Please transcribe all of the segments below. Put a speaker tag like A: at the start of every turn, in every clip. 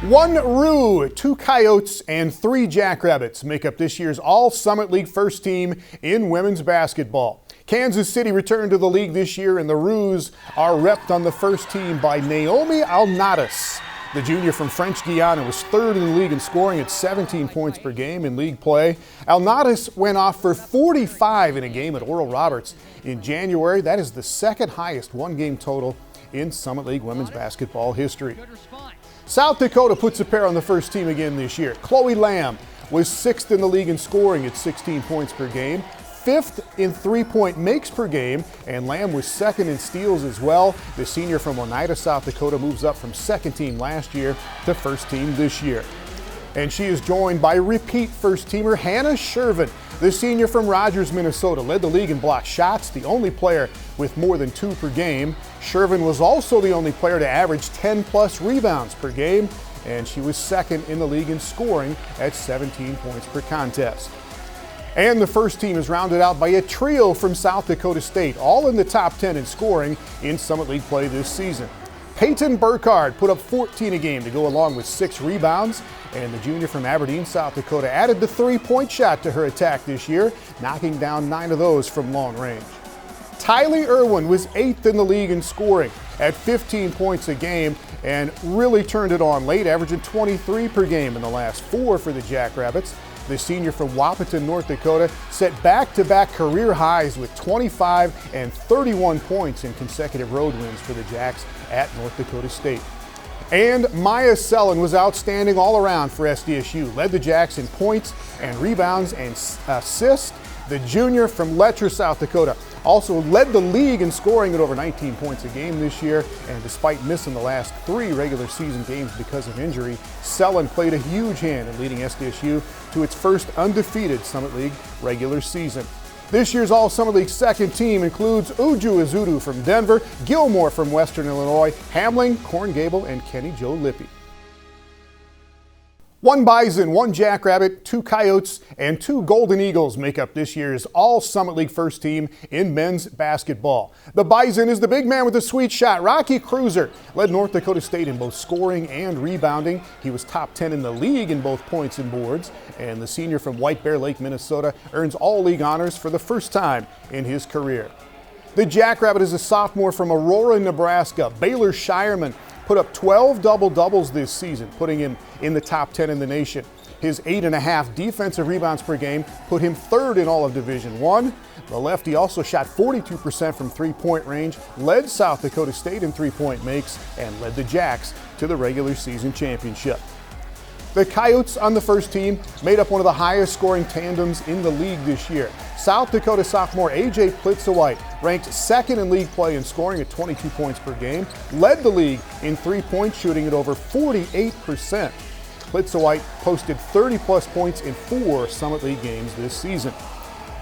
A: One Roo, 2 Coyotes, and 3 Jackrabbits make up this year's All-Summit League first team in women's basketball. Kansas City returned to the league this year, and the Roos are repped on the first team by Naomi Alnadas. The junior from French Guiana was third in the league in scoring at 17 points per game in league play. Alnadas went off for 45 in a game at Oral Roberts in January. That is the second highest one-game total in Summit League women's basketball history. South Dakota puts a pair on the first team again this year. Chloe Lamb was 6th in the league in scoring at 16 points per game, 5th in three-point makes per game, and Lamb was 2nd in steals as well. The senior from Oneida, South Dakota moves up from second team last year to first team this year. And she is joined by repeat first-teamer Hannah Shervin. The senior from Rogers, Minnesota, led the league in block shots, the only player with more than 2 per game. Shervin was also the only player to average 10-plus rebounds per game, and she was 2nd in the league in scoring at 17 points per contest. And the first team is rounded out by a trio from South Dakota State, all in the top 10 in scoring in Summit League play this season. Peyton Burkhardt put up 14 a game to go along with 6 rebounds, and the junior from Aberdeen, South Dakota, added the three-point shot to her attack this year, knocking down 9 of those from long range. Tylee Irwin was 8th in the league in scoring at 15 points a game and really turned it on late, averaging 23 per game in the last 4 for the Jackrabbits. The senior from Wahpeton, North Dakota, set back-to-back career highs with 25 and 31 points in consecutive road wins for the Jacks at North Dakota State. And Maya Sellen was outstanding all around for SDSU, led the Jacks in points and rebounds and assists. The junior from Letcher, South Dakota, also led the league in scoring at over 19 points a game this year, and despite missing the last 3 regular season games because of injury, Sellen played a huge hand in leading SDSU to its first undefeated Summit League regular season. This year's All-Summit League second team includes Uju Azudu from Denver, Gilmore from Western Illinois, Hamling, Corn Gable, and Kenny Joe Lippy. 1 Bison, 1 Jackrabbit, 2 Coyotes, and 2 Golden Eagles make up this year's All-Summit League first team in men's basketball. The Bison is the big man with the sweet shot. Rocky Cruiser led North Dakota State in both scoring and rebounding. He was top 10 in the league in both points and boards. And the senior from White Bear Lake, Minnesota, earns all-league honors for the first time in his career. The Jackrabbit is a sophomore from Aurora, Nebraska. Baylor Shireman put up 12 double-doubles this season, putting him in the top 10 in the nation. His 8.5 defensive rebounds per game put him 3rd in all of Division I. The lefty also shot 42% from three-point range, led South Dakota State in three-point makes, and led the Jacks to the regular season championship. The Coyotes on the first team made up one of the highest scoring tandems in the league this year. South Dakota sophomore A.J. Plitzowite ranked 2nd in league play in scoring at 22 points per game, led the league in three-point shooting at over 48%. Plitzowite posted 30-plus points in 4 Summit League games this season.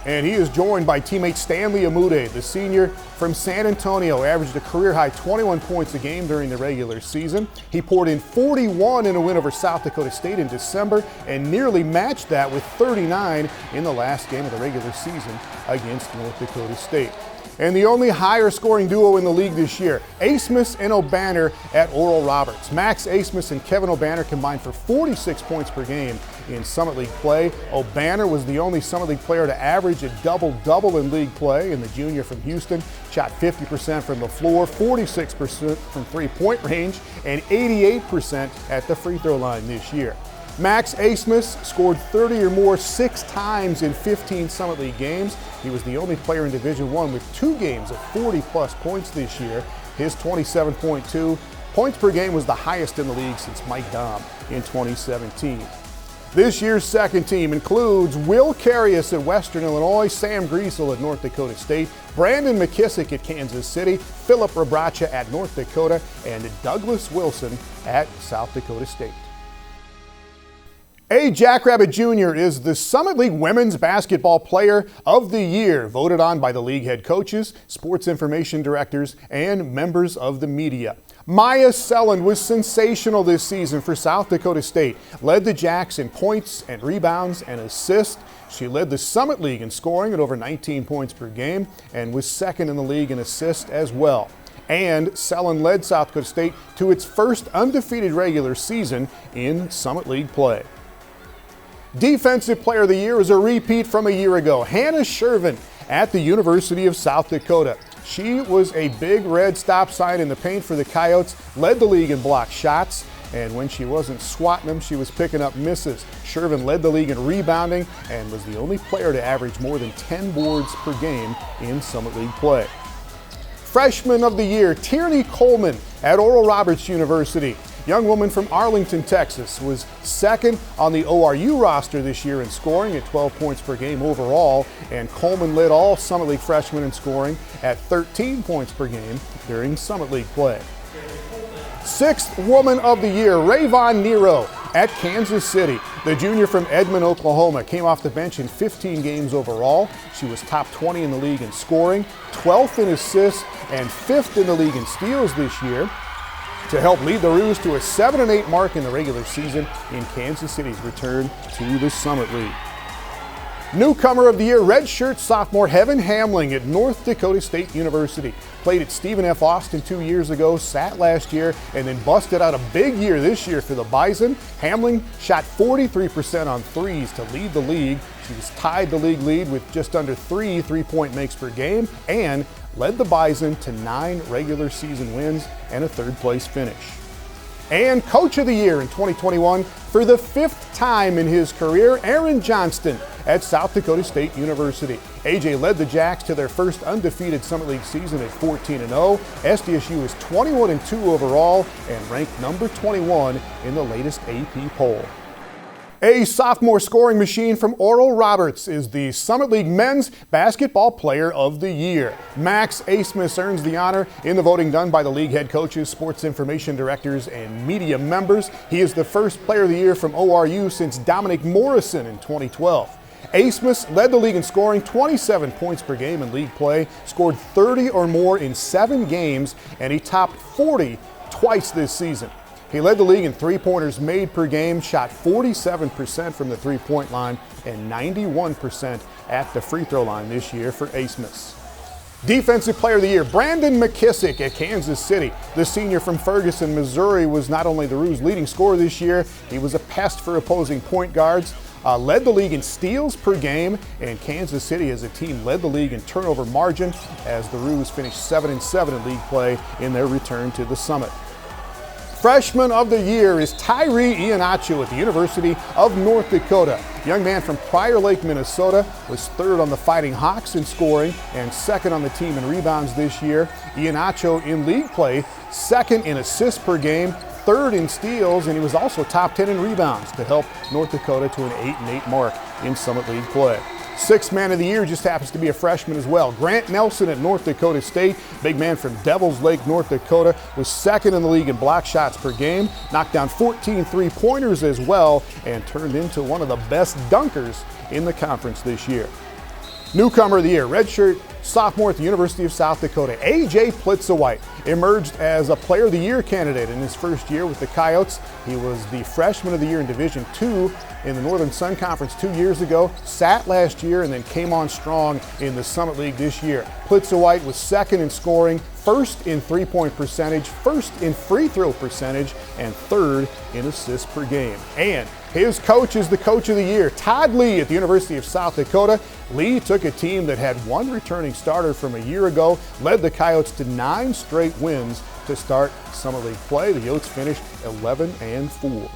A: And he is joined by teammate Stanley Amude. The senior from San Antonio averaged a career-high 21 points a game during the regular season. He poured in 41 in a win over South Dakota State in December and nearly matched that with 39 in the last game of the regular season against North Dakota State. And the only higher scoring duo in the league this year, Asmus and O'Banner at Oral Roberts. Max Asmus and Kevin O'Banner combined for 46 points per game in Summit League play. O'Banner was the only Summit League player to average a double-double in league play, and the junior from Houston shot 50% from the floor, 46% from three-point range, and 88% at the free throw line this year. Max Asmus scored 30 or more 6 times in 15 Summit League games. He was the only player in Division I with 2 games of 40-plus points this year. His 27.2 points per game was the highest in the league since Mike Dahm in 2017. This year's second team includes Will Carius at Western Illinois, Sam Griesel at North Dakota State, Brandon Mckissick at Kansas City, Philip Rabracha at North Dakota, and Douglas Wilson at South Dakota State. A. Jackrabbit Jr. is the Summit League Women's Basketball Player of the Year, voted on by the league head coaches, sports information directors, and members of the media. Maya Sellen was sensational this season for South Dakota State, led the Jacks in points and rebounds and assists. She led the Summit League in scoring at over 19 points per game and was 2nd in the league in assists as well. And Selland led South Dakota State to its first undefeated regular season in Summit League play. Defensive Player of the Year is a repeat from a year ago. Hannah Shervin at the University of South Dakota. She was a big red stop sign in the paint for the Coyotes, led the league in blocked shots, and when she wasn't swatting them, she was picking up misses. Shervin led the league in rebounding and was the only player to average more than 10 boards per game in Summit League play. Freshman of the Year, Tierney Coleman at Oral Roberts University. Young woman from Arlington, Texas, was second on the ORU roster this year in scoring at 12 points per game overall, and Coleman led all Summit League freshmen in scoring at 13 points per game during Summit League play. Sixth Woman of the Year, Rayvon Nero at Kansas City. The junior from Edmond, Oklahoma, came off the bench in 15 games overall. She was top 20 in the league in scoring, 12th in assists, and 5th in the league in steals this year, to help lead the Roos to a 7-8 mark in the regular season in Kansas City's return to the Summit League. Newcomer of the Year, Redshirt sophomore Heaven Hamling at North Dakota State University. Played at Stephen F. Austin 2 years ago, sat last year, and then busted out a big year this year for the Bison. Hamling shot 43% on threes to lead the league. She's tied the league lead with just under 3 3-point makes per game and led the Bison to 9 regular season wins and a third-place finish. And Coach of the Year in 2021 for the 5th time in his career, Aaron Johnston at South Dakota State University. AJ led the Jacks to their first undefeated Summit League season at 14-0. SDSU is 21-2 overall and ranked number 21 in the latest AP poll. A sophomore scoring machine from Oral Roberts is the Summit League Men's Basketball Player of the Year. Max Asmus earns the honor in the voting done by the league head coaches, sports information directors, and media members. He is the first Player of the Year from ORU since Dominic Morrison in 2012. Asmus led the league in scoring, 27 points per game in league play, scored 30 or more in 7 games, and he topped 40 twice this season. He led the league in three-pointers made per game, shot 47% from the three-point line and 91% at the free throw line this year for Asmus. Defensive Player of the Year, Brandon Mckissick at Kansas City. The senior from Ferguson, Missouri, was not only the Roos' leading scorer this year, he was a pest for opposing point guards. Led the league in steals per game, and Kansas City as a team led the league in turnover margin as the Roos finished 7-7 in league play in their return to the Summit. Freshman of the Year is Tyree Iannaccio at the University of North Dakota. Young man from Prior Lake, Minnesota, was 3rd on the Fighting Hawks in scoring and 2nd on the team in rebounds this year. Iannaccio in league play, 2nd in assists per game, 3rd in steals, and he was also top 10 in rebounds to help North Dakota to an 8-8 mark in Summit League play. Sixth Man of the Year just happens to be a freshman as well. Grant Nelson at North Dakota State, big man from Devils Lake, North Dakota, was 2nd in the league in block shots per game, knocked down 14 three-pointers as well, and turned into one of the best dunkers in the conference this year. Newcomer of the Year, Redshirt sophomore at the University of South Dakota, A.J. Plitzawhite, emerged as a Player of the Year candidate in his first year with the Coyotes. He was the Freshman of the Year in Division II in the Northern Sun Conference 2 years ago, sat last year, and then came on strong in the Summit League this year. Plitzawhite was 2nd in scoring, 1st in three-point percentage, 1st in free throw percentage, and 3rd in assists per game. And his coach is the Coach of the Year, Todd Lee at the University of South Dakota. Lee took a team that had one returning starter from a year ago, led the Coyotes to 9 straight wins to start Summit League play. The Yotes finished 11-4.